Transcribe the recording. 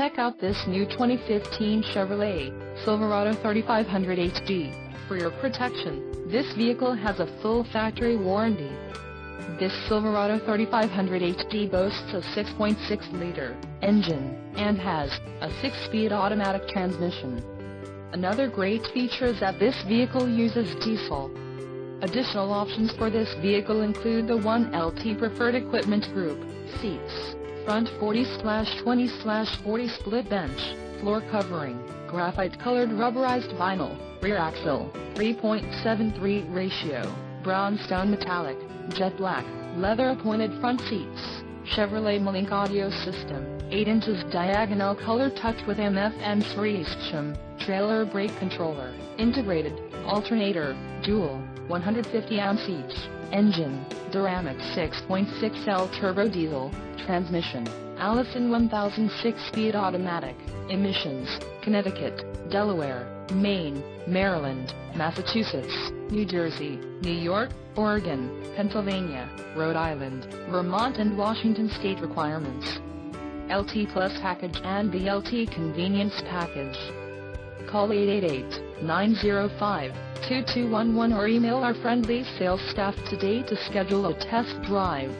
Check out this new 2015 Chevrolet Silverado 3500HD. For your protection, this vehicle has a full factory warranty. This Silverado 3500HD boasts a 6.6-liter engine and has a 6-speed automatic transmission. Another great feature is that this vehicle uses diesel. Additional options for this vehicle include the 1LT Preferred Equipment Group, seats, front 40/20/40 split bench, floor covering, graphite-colored rubberized vinyl, rear axle, 3.73 ratio, brownstone metallic, jet black, leather-appointed front seats, Chevrolet Malink audio system, 8 inches diagonal color tucked with FM/3 system, trailer brake controller, integrated, alternator, dual, 150 ounce each, engine, Duramax 6.6L turbo diesel, transmission, Allison 1000 6-speed automatic, emissions, Connecticut, Delaware, Maine, Maryland, Massachusetts, New Jersey, New York, Oregon, Pennsylvania, Rhode Island, Vermont and Washington state requirements. LT Plus package and the LT Convenience package. Call 888-905-2211 or email our friendly sales staff today to schedule a test drive.